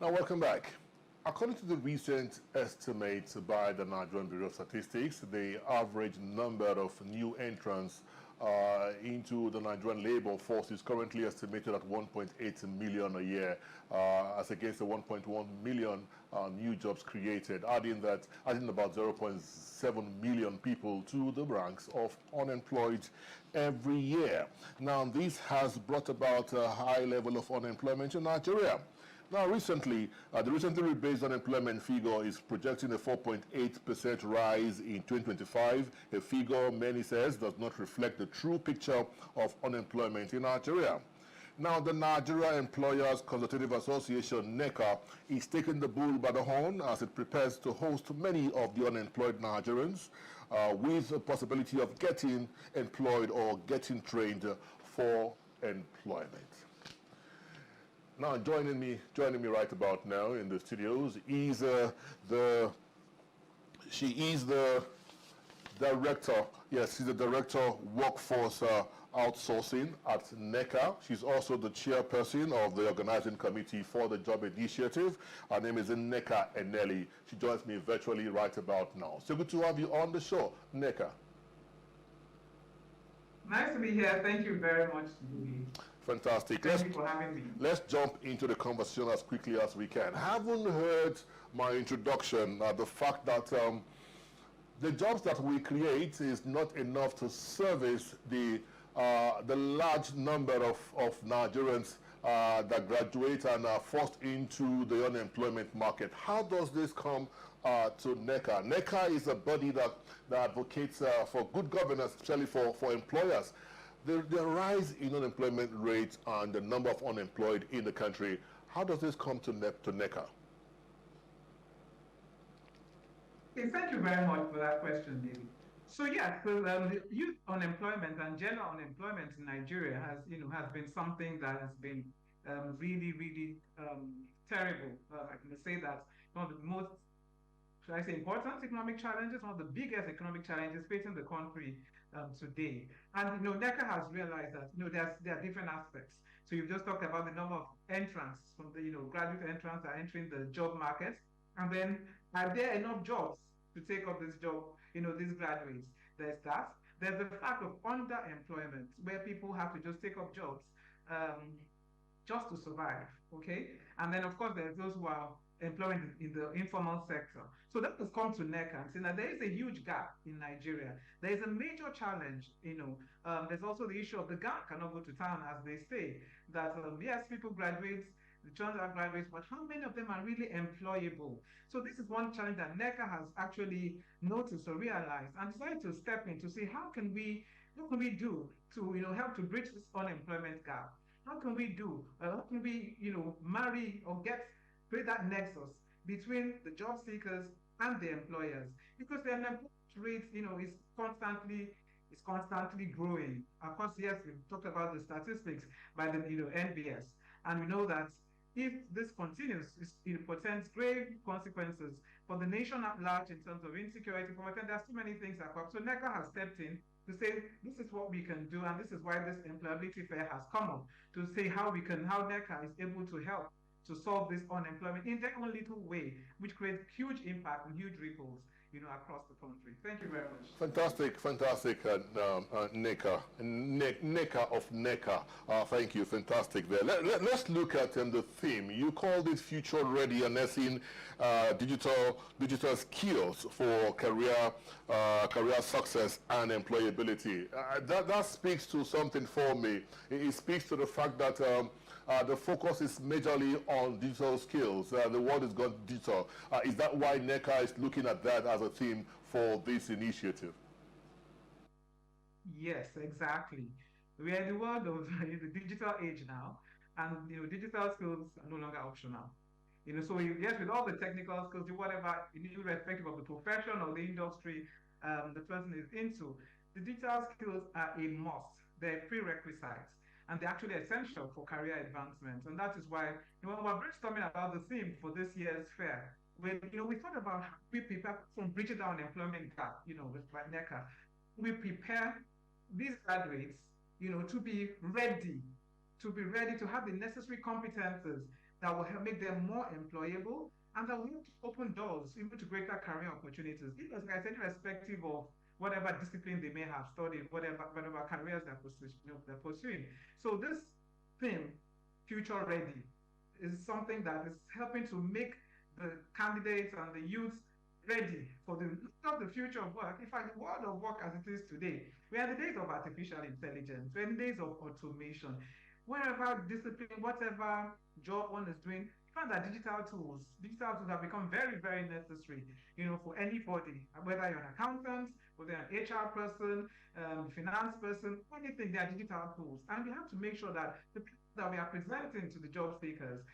Now, welcome back. According to the recent estimates by the Nigerian Bureau of Statistics, the average number of new entrants into the Nigerian labor force is currently estimated at 1.8 million a year, as against the 1.1 million new jobs created, adding about 0.7 million people to the ranks of unemployed every year. Now, this has brought about a high level of unemployment in Nigeria. Now, the recently rebased unemployment figure is projecting a 4.8% rise in 2025, a figure many says does not reflect the true picture of unemployment in Nigeria. Now, the Nigeria Employers Consultative Association, NECA, is taking the bull by the horn as it prepares to host many of the unemployed Nigerians with the possibility of getting employed or getting trained for employment. Now, joining me right about now in the studios is she is the director. Yes, she's the director workforce outsourcing at NECA. She's also the chairperson of the organizing committee for the job initiative. Her name is Nneka Eneli. She joins me virtually right about now. So good to have you on the show, Nneka. Nice to be here. Thank you very much, Louis. Fantastic. Thank you for having me. Let's jump into the conversation as quickly as we can. Haven't heard my introduction, the fact that the jobs that we create is not enough to service the large number of Nigerians that graduate and are forced into the unemployment market. How does this come to NECA? NECA is a body that advocates for good governance, especially for employers. The rise in unemployment rate and the number of unemployed in the country, how does this come to NECA? Okay, thank you very much for that question, David. So the youth unemployment and general unemployment in Nigeria has been something that has been really terrible. I can say that one of the most, should I say, important economic challenges, one of the biggest economic challenges facing the country today. And NECA has realized that there are different aspects. So you've just talked about the number of entrants from the graduate entrants that are entering the job market, and then are there enough jobs to take up this job? These graduates. There's that. There's the fact of underemployment, where people have to just take up jobs just to survive. Okay, and then of course there's those who are employed in the informal sector. So that has come to NECA and saying that there is a huge gap in Nigeria. There is a major challenge. There's also the issue of the gang cannot go to town, as they say. That yes, people graduate, the children are graduates, but how many of them are really employable? So this is one challenge that NECA has actually noticed or realized and decided to step in to see what can we do to help to bridge this unemployment gap. How can we marry or create that nexus between the job seekers and the employers, because the unemployment rate is constantly growing. Of course, yes, we've talked about the statistics by the NBS, and we know that if this continues, it portends grave consequences for the nation at large in terms of insecurity. There's too many things that come up. So NECA has stepped in to say this is what we can do, and this is why this employability fair has come up to say how NECA is able to help to solve this unemployment in their own little way, which creates huge impact and huge ripples, across the country. Thank you very much. Fantastic, NECA of NECA. Thank you, fantastic there. Let's look at the theme. You called it Future Ready, and that's in digital skills for career success and employability. That speaks to something for me. It speaks to the fact that the focus is majorly on digital skills. The world is gone digital. Is that why NECA is looking at that as a theme for this initiative? Yes, exactly. We are in the world of the digital age now, and digital skills are no longer optional. Yes, with all the technical skills, whatever, irrespective of the profession or the industry the person is into, the digital skills are a must. They're prerequisites, and they're actually essential for career advancement. And that is why when we're brainstorming about the theme for this year's fair, we thought about how we prepare from bridging down employment gap, with NECA. We prepare these graduates, to be ready to have the necessary competences that will help make them more employable and that will help to open doors even to greater career opportunities. Because, like I said, irrespective of whatever discipline they may have studied, whatever careers they're pursuing. So this theme, Future Ready, is something that is helping to make the candidates and the youth ready for the future of work. In fact, the world of work as it is today, we are in the days of artificial intelligence, we're in the days of automation. Wherever discipline, whatever job one is doing, you find that digital tools have become very, very necessary, for anybody, whether you're an accountant, whether you're an HR person, finance person, anything, they are digital tools. And we have to make sure that the people that we are presenting to the job seekers,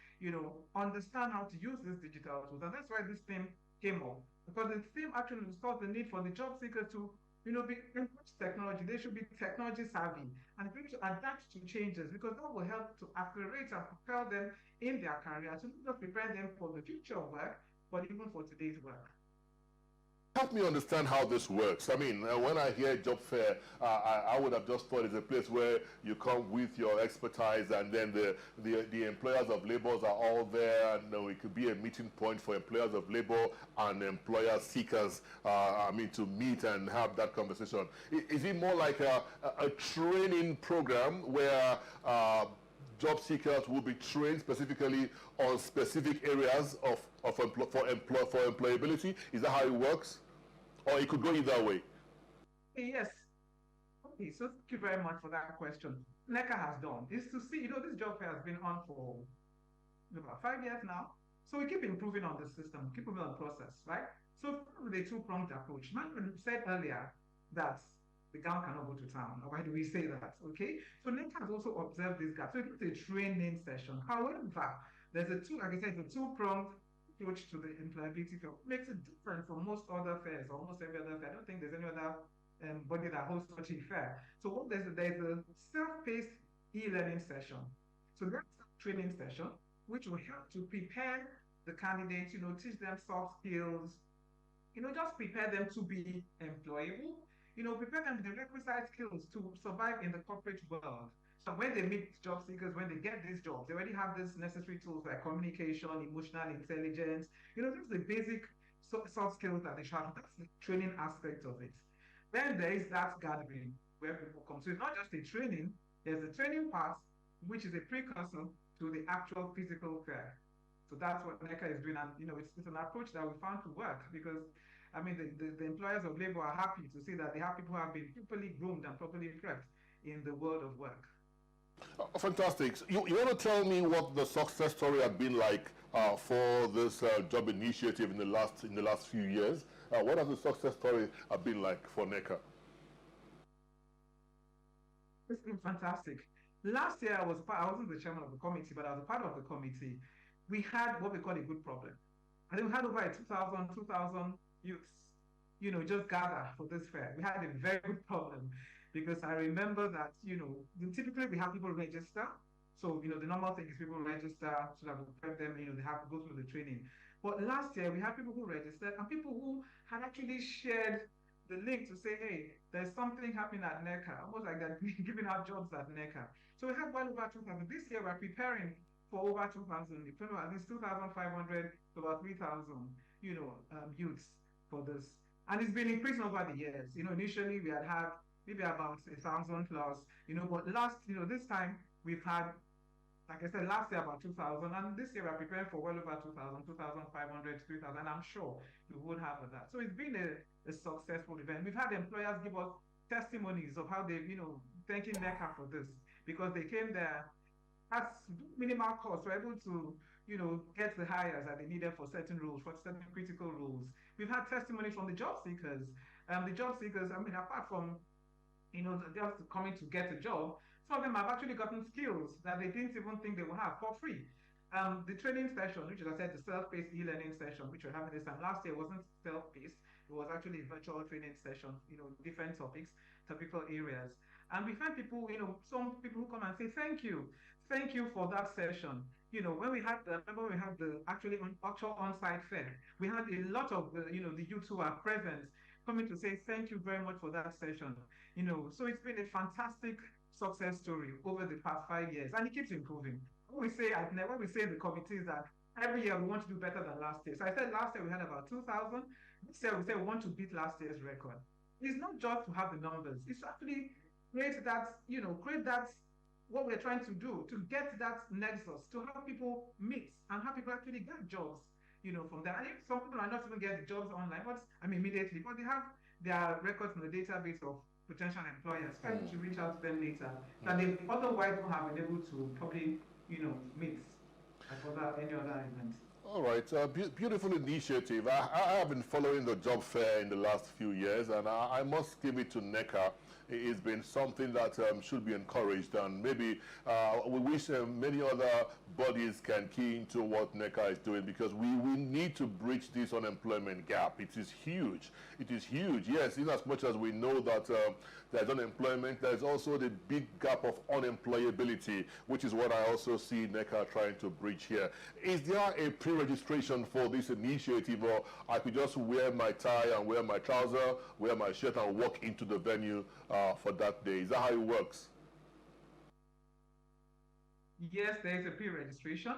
understand how to use these digital tools. And that's why this theme came up. Because the theme actually discussed the need for the job seeker to, be embrace technology. They should be technology savvy and be able to adapt to changes because that will help to accelerate and propel them in their career to not prepare them for the future of work, but even for today's work. Help me understand how this works. I mean, when I hear job fair, I would have just thought it's a place where you come with your expertise and then the employers of labor are all there, and it could be a meeting point for employers of labor and employer seekers, to meet and have that conversation. Is it more like a training program where job seekers will be trained specifically on specific areas for employability? Is that how it works? Or it could go either way? Yes. Okay, so thank you very much for that question. NECA has done is to see, this job fair has been on for about 5 years now. So we keep improving on the system, keep improving on the process, right? So with a two-pronged approach. Man said earlier that the gown cannot go to town. Why do we say that? Okay. So NECA has also observed this gap. So it's a training session. However, there's like I said, a two-pronged approach to the employability field. Makes it different from most other fairs, almost every other fair. I don't think there's any other body that hosts such a fair. So what there's a self-paced e-learning session. So that's a training session, which will help to prepare the candidates, teach them soft skills, just prepare them to be employable, prepare them with the requisite skills to survive in the corporate world. So when they meet job seekers, when they get these jobs, they already have these necessary tools like communication, emotional intelligence, just the basic soft skills that they should have. That's the training aspect of it. Then there is that gathering where people come. So it's not just a training, there's a training part, which is a precursor to the actual physical fair. So that's what NECA is doing. And, it's an approach that we found to work because, the employers of labor are happy to see that they have people who have been properly groomed and properly prepped in the world of work. Fantastic. You want to tell me what the success story has been like for this job initiative in the last few years? What has the success story been like for NECA? It's been fantastic. Last year, I wasn't the chairman of the committee, but I was a part of the committee. We had what we call a good problem. I think we had over 2,000 youths, just gather for this fair. We had a very good problem because I remember that, typically we have people register. So, the normal thing is people register so that we prep them, they have to go through the training. But last year we had people who registered and people who had actually shared the link to say, hey, there's something happening at NECA, almost like they're giving out jobs at NECA. So we had well over 2,000. This year we're preparing for over 2,000, at least 2,500 to about 3,000, youths for this. And it's been increasing over the years. Initially we had maybe about 1,000 plus, but this time we've had, like I said, last year about 2,000, and this year we're preparing for well over 2,000, 2,500, 3,000, and I'm sure we would have that. So it's been a successful event. We've had employers give us testimonies of how they, thanking NECA for this, because they came there at minimal cost, were able to, get the hires that they needed for certain roles, for certain critical roles. We've had testimony from the job seekers. The job seekers, apart from, just coming to get a job, some of them have actually gotten skills that they didn't even think they would have for free. The training session, which as I said, the self-paced e-learning session, which we're having this time. Last year wasn't self-paced, it was actually a virtual training session, different topical areas. And we find people, some people who come and say, thank you for that session. When we had remember we had the actual on-site fair, we had a lot of the youth who are present coming to say thank you very much for that session. So it's been a fantastic success story over the past 5 years, and it keeps improving. when we say in the committees that every year we want to do better than last year. So I said last year we had about 2,000. This year we said we want to beat last year's record. It's not just to have the numbers. It's to actually create that what we're trying to do, to get that nexus, to have people meet and have people actually get jobs, from there. And if some people are not even getting jobs online, immediately, but they have their records in the database of potential employers, trying to reach out to them later, that they otherwise would have been able to probably, meet at any other event. All right, beautiful initiative. I have been following the job fair in the last few years, and I must give it to NECA. It's been something that should be encouraged, and maybe we wish many other bodies can key into what NECA is doing, because we need to bridge this unemployment gap. It is huge. It is huge. Yes, in as much as we know that there's unemployment, there's also the big gap of unemployability, which is what I also see NECA trying to bridge here. Is there a pre-registration for this initiative, or I could just wear my tie and wear my trouser, wear my shirt and walk into the venue for that day? Is that how it works? Yes, there is a pre-registration.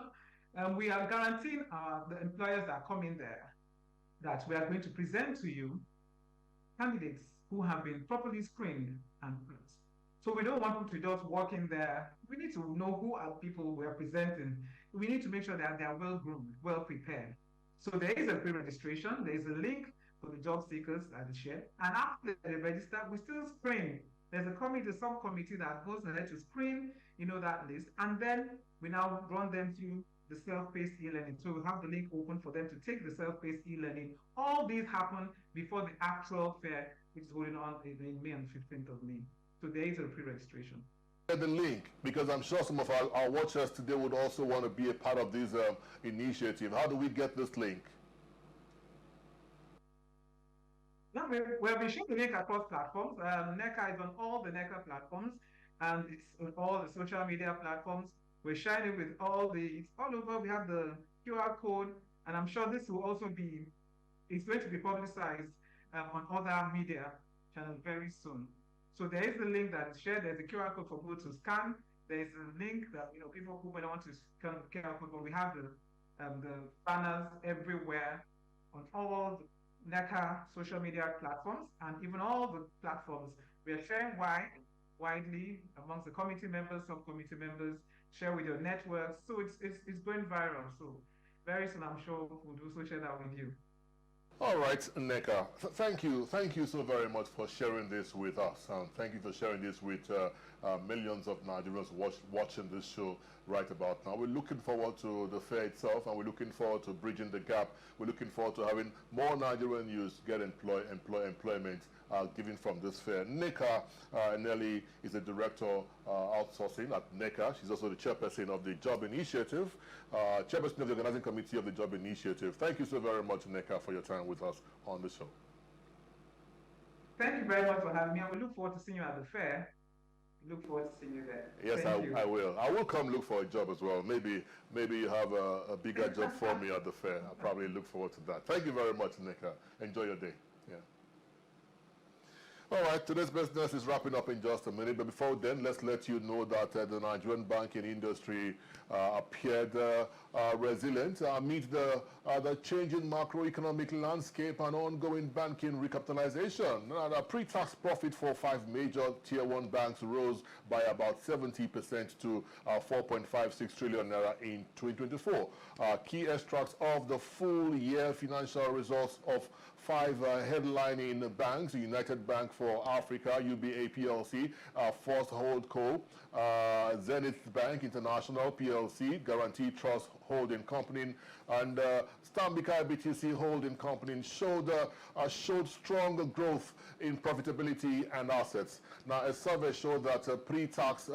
We are guaranteeing the employers that come in there that we are going to present to you candidates who have been properly screened and closed. So we don't want them to just walk in there. We need to know who are people we are presenting. We need to make sure that they are well-groomed, well-prepared. So there is a pre-registration. There is a link for the job seekers that is shared. And after they register, we still screen. There's a subcommittee that goes ahead to screen, that list. And then we now run them through the self-paced e-learning. So we have the link open for them to take the self-paced e-learning. All these happen before the actual fair, which is going on in May and 15th of May. So there is a pre-registration. The link, because I'm sure some of our watchers today would also want to be a part of this initiative. How do we get this link? We'll be sharing the link across platforms. NECA is on all the NECA platforms, and it's on all the social media platforms. We're sharing it with it's all over. We have the QR code, and I'm sure this will also it's going to be publicized on other media channels very soon. So there is a link that is shared. There's a QR code for people to scan. There's a link that people who might want to scan the QR code, but we have the banners everywhere on all the NECA social media platforms, and even all the platforms. We are sharing widely amongst the committee members, subcommittee members, share with your networks. So it's going viral. So very soon, I'm sure we'll also share that with you. All right, Nneka, thank you so very much for sharing this with us, and thank you for sharing this with millions of Nigerians watching this show right about now. We're looking forward to the fair itself, and we're looking forward to bridging the gap. We're looking forward to having more Nigerian youth get employment given from this fair. Nneka Eneli is the director outsourcing at NECA. She's also the chairperson of the Job Initiative, chairperson of the organizing committee of the Job Initiative. Thank you so very much, Nneka, for your time with us on the show. Thank you very much for having me. I will look forward to seeing you at the fair. Look forward to seeing you there. Yes, I will. I will come look for a job as well. Maybe you have a bigger job for me at the fair. I'll probably look forward to that. Thank you very much, Nneka. Enjoy your day. Yeah. All right, today's business is wrapping up in just a minute, but before then, let's let you know that the Nigerian banking industry appeared resilient amid the changing macroeconomic landscape and ongoing banking recapitalization. The pre-tax profit for 5 major Tier 1 banks rose by about 70% to 4.56 trillion naira in 2024. Key extracts of the full year financial results of 5 headlining banks: United Bank for Africa, UBA PLC, First Holdco, Zenith Bank International PLC, Guarantee Trust Holding Company, and Stanbic IBTC Holding Company showed stronger growth in profitability and assets. Now, a survey showed that pre-tax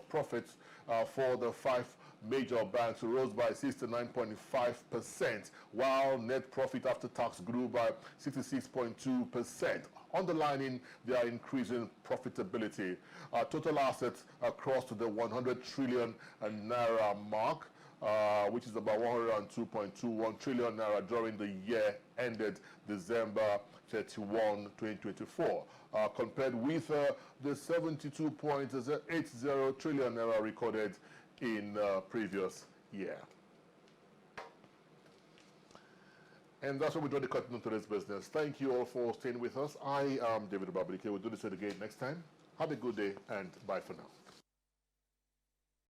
profits for the 5 major banks rose by 69.5%, while net profit after tax grew by 66.2%, underlining their increasing profitability. Total assets crossed the 100 trillion naira mark, which is about 102.21 trillion naira during the year ended December 31, 2024, compared with the 72.80 trillion naira recorded in previous year. And that's what we draw the curtain on today's business. Thank you all for staying with us. I am David Babadike. We'll do this again next time. Have a good day and bye for now.